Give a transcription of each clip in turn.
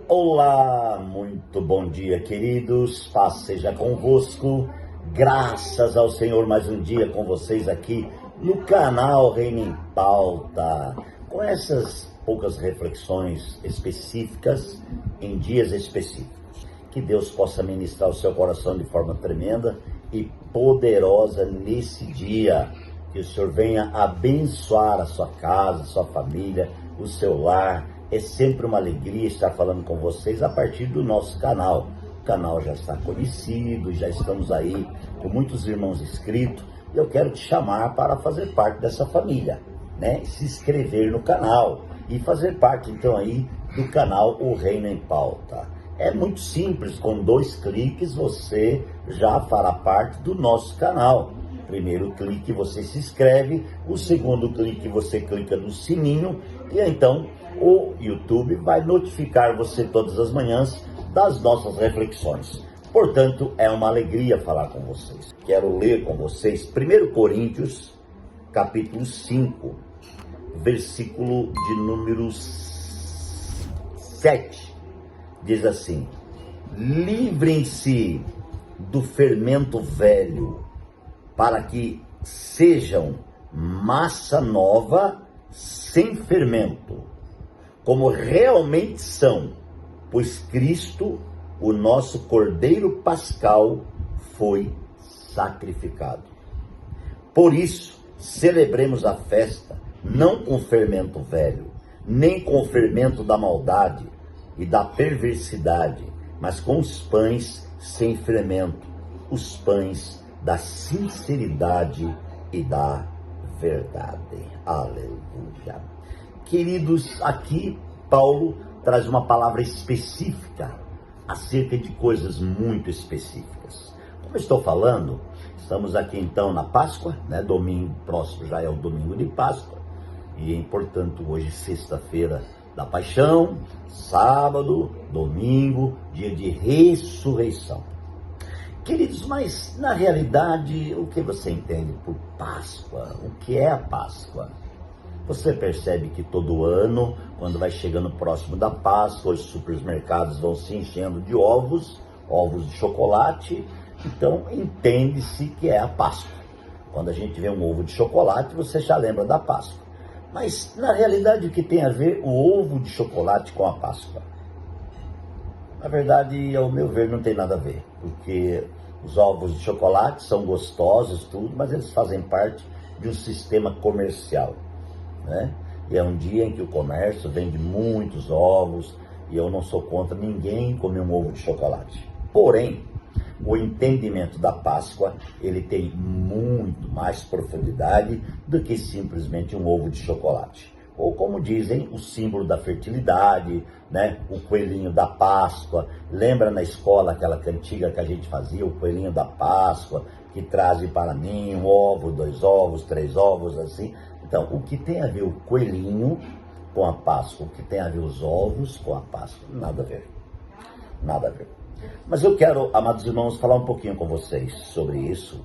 Olá, muito bom dia, queridos. Paz seja convosco. Graças ao Senhor, mais um dia com vocês aqui no canal Reino em Pauta, com essas poucas reflexões específicas em dias específicos. Que Deus possa ministrar o seu coração de forma tremenda e poderosa nesse dia. Que o Senhor venha abençoar a sua casa, a sua família, o seu lar. É sempre uma alegria estar falando com vocês a partir do nosso canal. O canal já está conhecido, já estamos aí com muitos irmãos inscritos. E eu quero te chamar para fazer parte dessa família, né? Se inscrever no canal e fazer parte então aí do canal O Reino em Pauta. É muito simples, com 2 cliques você já fará parte do nosso canal. Primeiro clique você se inscreve, o segundo clique você clica no sininho e então o YouTube vai notificar você todas as manhãs das nossas reflexões. Portanto, é uma alegria falar com vocês. Quero ler com vocês 1 Coríntios, capítulo 5, versículo de número 7. Diz assim: livrem-se do fermento velho, para que sejam massa nova, sem fermento, como realmente são, pois Cristo, o nosso Cordeiro Pascal, foi sacrificado. Por isso, celebremos a festa, não com fermento velho, nem com o fermento da maldade e da perversidade, mas com os pães sem fermento, os pães da sinceridade e da verdade. Aleluia. Queridos, aqui Paulo traz uma palavra específica acerca de coisas muito específicas. Como eu estou falando, estamos aqui então na Páscoa, né? Domingo próximo já é o domingo de Páscoa, e portanto hoje sexta-feira da Paixão, sábado, domingo, dia de ressurreição. Queridos, mas na realidade, o que você entende por Páscoa? O que é a Páscoa? Você percebe que todo ano, quando vai chegando próximo da Páscoa, os supermercados vão se enchendo de ovos de chocolate, então entende-se que é a Páscoa. Quando a gente vê um ovo de chocolate, você já lembra da Páscoa. Mas na realidade, o que tem a ver o ovo de chocolate com a Páscoa? Na verdade, ao meu ver, não tem nada a ver, porque os ovos de chocolate são gostosos, tudo, mas eles fazem parte de um sistema comercial, né? E é um dia em que o comércio vende muitos ovos, e eu não sou contra ninguém comer um ovo de chocolate. Porém, o entendimento da Páscoa, ele tem muito mais profundidade do que simplesmente um ovo de chocolate. Ou como dizem, o símbolo da fertilidade, né? O coelhinho da Páscoa. Lembra na escola aquela cantiga que a gente fazia, o coelhinho da Páscoa, que trazem para mim um ovo, 2 ovos, 3 ovos, assim. Então, o que tem a ver o coelhinho com a Páscoa, o que tem a ver os ovos com a Páscoa? Nada a ver. Nada a ver. Mas eu quero, amados irmãos, falar um pouquinho com vocês sobre isso.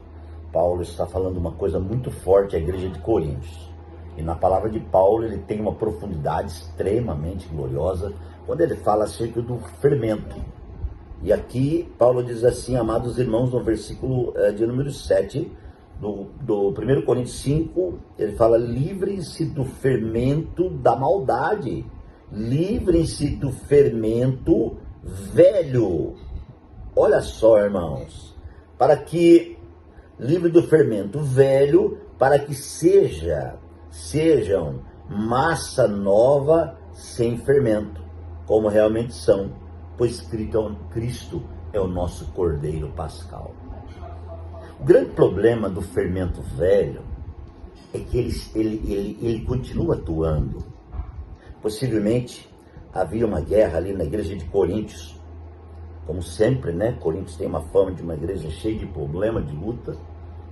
Paulo está falando uma coisa muito forte à igreja de Coríntios. E na palavra de Paulo ele tem uma profundidade extremamente gloriosa quando ele fala acerca do fermento. E aqui Paulo diz assim, amados irmãos, no versículo de número 7 do 1 Coríntios 5, ele fala: livrem-se do fermento da maldade, livrem-se do fermento velho. Olha só, irmãos, para que livre do fermento velho, para que sejam massa nova sem fermento, como realmente são, pois Cristo é o nosso Cordeiro Pascal. O grande problema do fermento velho é que ele continua atuando. Possivelmente havia uma guerra ali na igreja de Coríntios, como sempre, né? Coríntios tem uma fama de uma igreja cheia de problema, de luta,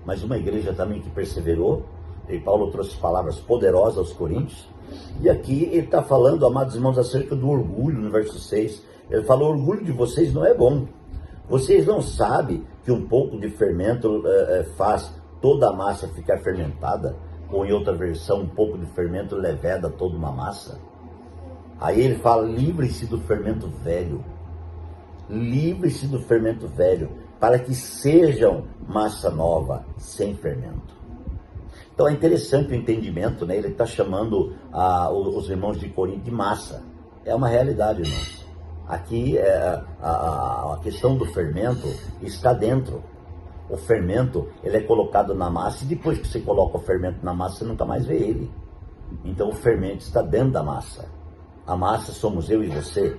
mas uma igreja também que perseverou. E Paulo trouxe palavras poderosas aos Coríntios. E aqui ele está falando, amados irmãos, acerca do orgulho, no verso 6. Ele fala: o orgulho de vocês não é bom. Vocês não sabem que um pouco de fermento faz toda a massa ficar fermentada? Ou em outra versão, um pouco de fermento leveda toda uma massa? Aí ele fala, livre-se do fermento velho. Livre-se do fermento velho, para que sejam massa nova, sem fermento. Então é interessante o entendimento, né? Ele está chamando os irmãos de Corinto de massa. É uma realidade, irmãos. Aqui a questão do fermento está dentro. O fermento, ele é colocado na massa, e depois que você coloca o fermento na massa, você nunca mais vê ele. Então o fermento está dentro da massa. A massa somos eu e você,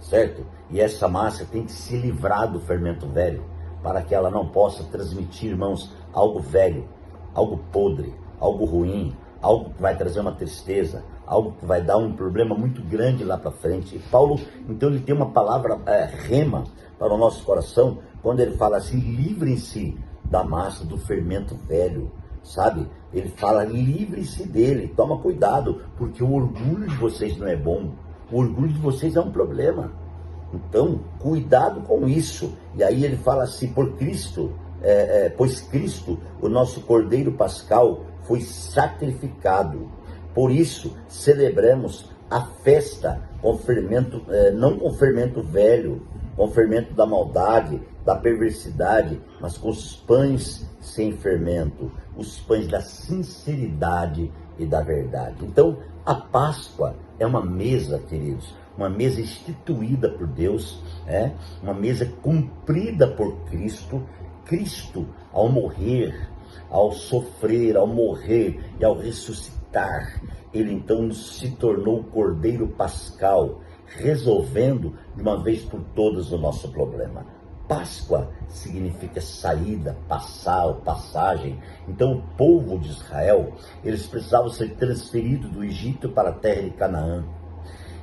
certo? E essa massa tem que se livrar do fermento velho, para que ela não possa transmitir, irmãos, algo velho, algo podre, algo ruim, algo que vai trazer uma tristeza, algo que vai dar um problema muito grande lá para frente. E Paulo, então, ele tem uma palavra rema para o nosso coração, quando ele fala assim, livrem-se da massa, do fermento velho, sabe? Ele fala, livre-se dele, toma cuidado, porque o orgulho de vocês não é bom, o orgulho de vocês é um problema. Então, cuidado com isso. E aí ele fala assim, pois Cristo, o nosso Cordeiro Pascal, foi sacrificado. Por isso, celebramos a festa com fermento, não com fermento velho, com fermento da maldade, da perversidade, mas com os pães sem fermento, os pães da sinceridade e da verdade. Então, a Páscoa é uma mesa, queridos, uma mesa instituída por Deus, uma mesa cumprida por Cristo. Cristo, ao morrer, ao sofrer, ao morrer e ao ressuscitar, ele então se tornou o Cordeiro Pascal, resolvendo de uma vez por todas o nosso problema. Páscoa significa saída, passagem. Então o povo de Israel, eles precisavam ser transferidos do Egito para a terra de Canaã.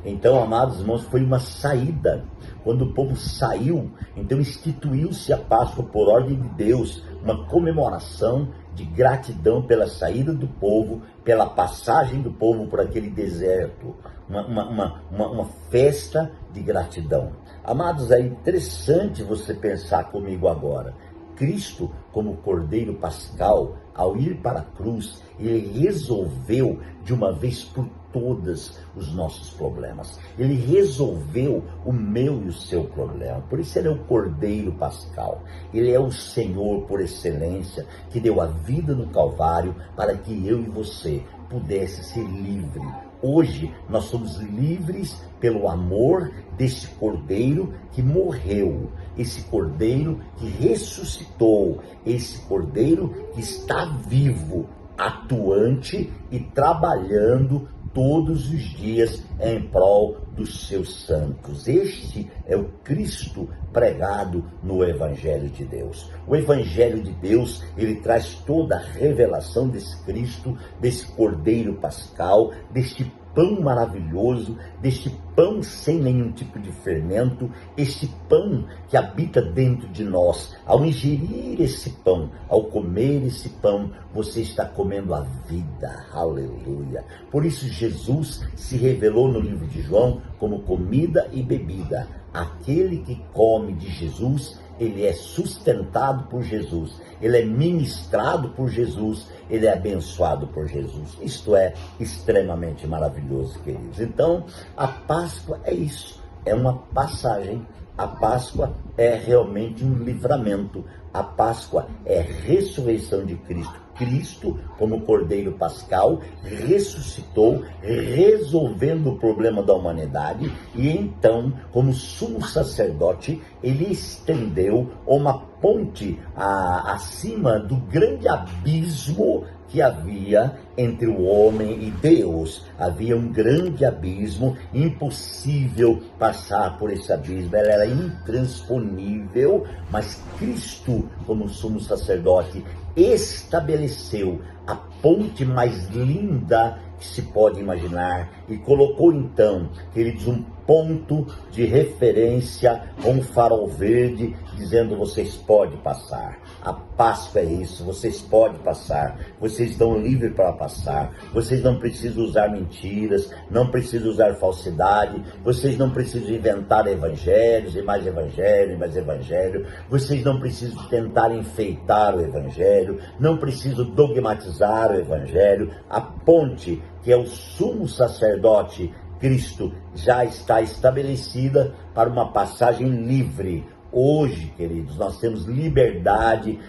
Então, amados irmãos, foi uma saída. Quando o povo saiu, então instituiu-se a Páscoa por ordem de Deus, uma comemoração de gratidão pela saída do povo, pela passagem do povo por aquele deserto, uma festa de gratidão. Amados, é interessante você pensar comigo agora. Cristo, como Cordeiro Pascal, ao ir para a cruz, ele resolveu de uma vez por todas os nossos problemas. Ele resolveu o meu e o seu problema. Por isso ele é o Cordeiro Pascal. Ele é o Senhor por excelência, que deu a vida no Calvário para que eu e você pudesse ser livre. Hoje nós somos livres pelo amor desse Cordeiro que morreu, esse Cordeiro que ressuscitou, esse Cordeiro que está vivo, atuante e trabalhando todos os dias em prol dos seus santos. Este é o Cristo pregado no Evangelho de Deus. O Evangelho de Deus, ele traz toda a revelação desse Cristo, desse Cordeiro Pascal, deste pão maravilhoso, deste pão sem nenhum tipo de fermento, este pão que habita dentro de nós. Ao ingerir esse pão, ao comer esse pão, você está comendo a vida, aleluia. Por isso Jesus se revelou no livro de João como comida e bebida. Aquele que come de Jesus, ele é sustentado por Jesus, ele é ministrado por Jesus, ele é abençoado por Jesus. Isto é extremamente maravilhoso, queridos. Então, a Páscoa é isso, é uma passagem. A Páscoa é realmente um livramento. A Páscoa é a ressurreição de Cristo. Cristo, como Cordeiro Pascal, ressuscitou, resolvendo o problema da humanidade, e então, como sumo sacerdote, ele estendeu uma ponte acima do grande abismo que havia entre o homem e Deus. Havia um grande abismo, impossível passar por esse abismo, ela era intransponível, mas Cristo, como sumo sacerdote, estabeleceu a ponte mais linda que se pode imaginar e colocou então, queridos, um ponto de referência, um farol verde, dizendo: vocês podem passar. A Páscoa é isso, vocês podem passar, vocês estão livres para passar, vocês não precisam usar mentiras, não precisam usar falsidade, vocês não precisam inventar evangelhos e mais evangelho, vocês não precisam tentar enfeitar o evangelho, não precisam dogmatizar o evangelho. A ponte, que é o sumo sacerdote Cristo já está estabelecida para uma passagem livre. Hoje, queridos, nós temos liberdade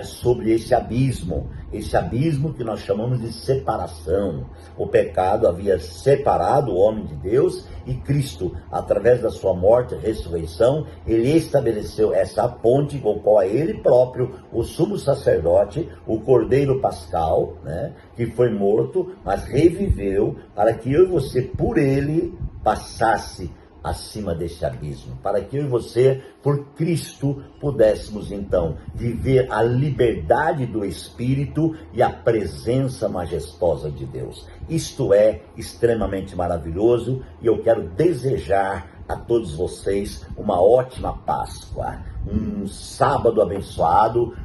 sobre esse abismo que nós chamamos de separação. O pecado havia separado o homem de Deus e Cristo, através da sua morte e ressurreição, ele estabeleceu essa ponte com a qual ele próprio, o sumo sacerdote, o cordeiro pascal, né, que foi morto, mas reviveu, para que eu e você, por ele, passasse acima desse abismo, para que eu e você, por Cristo, pudéssemos então viver a liberdade do Espírito e a presença majestosa de Deus. Isto é extremamente maravilhoso e eu quero desejar a todos vocês uma ótima Páscoa, um sábado abençoado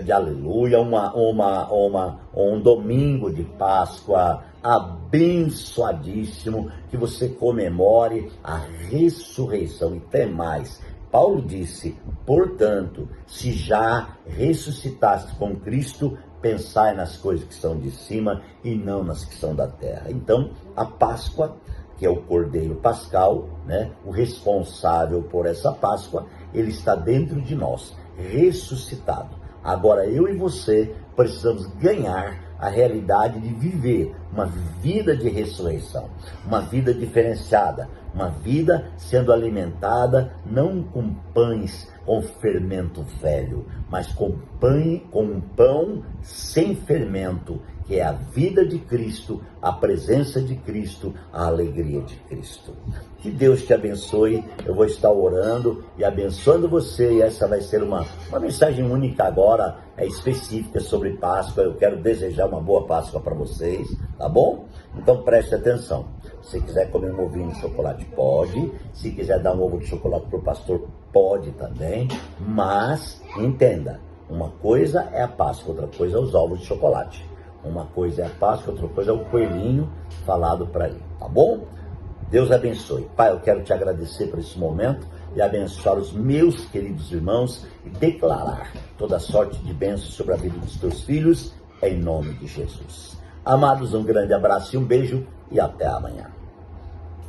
de aleluia, um domingo de Páscoa abençoadíssimo, que você comemore a ressurreição. E tem mais, Paulo disse: portanto, se já ressuscitaste com Cristo, pensai nas coisas que são de cima e não nas que são da terra. Então, a Páscoa, que é o Cordeiro Pascal, né, o responsável por essa Páscoa, ele está dentro de nós, ressuscitado. Agora eu e você precisamos ganhar a realidade de viver uma vida de ressurreição, uma vida diferenciada, uma vida sendo alimentada não com pães com fermento velho, mas com pão sem fermento, que é a vida de Cristo, a presença de Cristo, a alegria de Cristo. Que Deus te abençoe. Eu vou estar orando e abençoando você, e essa vai ser uma mensagem única agora, específica sobre Páscoa. Eu quero desejar uma boa Páscoa para vocês, tá bom? Então preste atenção. Se quiser comer um ovinho de chocolate, pode. Se quiser dar um ovo de chocolate para o pastor, pode também. Mas entenda, uma coisa é a Páscoa, outra coisa é os ovos de chocolate. Uma coisa é a Páscoa, outra coisa é o coelhinho falado para ele, tá bom? Deus abençoe. Pai, eu quero te agradecer por esse momento e abençoar os meus queridos irmãos e declarar toda sorte de bênçãos sobre a vida dos teus filhos, em nome de Jesus. Amados, um grande abraço e um beijo e até amanhã.